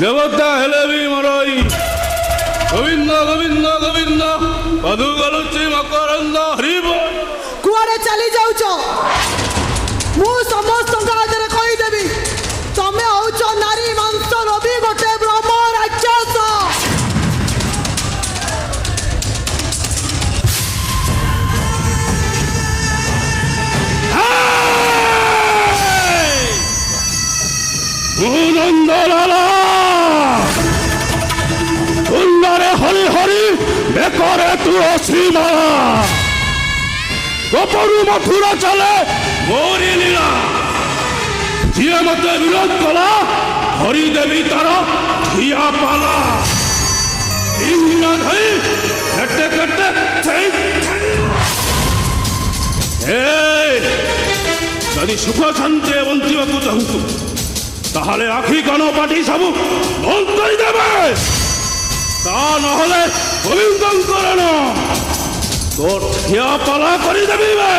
ଦେବତା ହେଲେ ବି ମରଇ ଗୋବିନ୍ଦ ଗୋବିନ୍ଦ ଗୋବିନ୍ଦ ମଧୁ ଗଲୁଛି ମକରନ୍ଦ ହରିବ। କୁଆଡ଼େ ଚାଲି ଯାଉଛ? ମୁଁ ସମସ୍ତଙ୍କ ଆଗରେ କହିଦେବି ତମେ ହଉଛ ନାରୀ ମାଂସ ରବି ଗୋଟେ ବ୍ରହ୍ମ ରାକ୍ଷସ। নন্দলালা সুন্দরে হরি হরি বেকরে তুলসী মালা গোপরু মথুরা চলে মোরি লীলা যিয়ে মতে বিরোধ কলা হরি দেবী তার ধিয়া পালা ইন্দিরা ধই কেটে কেটে যদি সুখ শান্তি বঞ্চিବାକୁ ଚାହୁଁଛୁ তাহলে আখি কান পাটি সবু বন্ধ করে দেবে, তা নহলে গোবিন্দঙ্করণ তোর ঠিয়া পালা করে দেবে।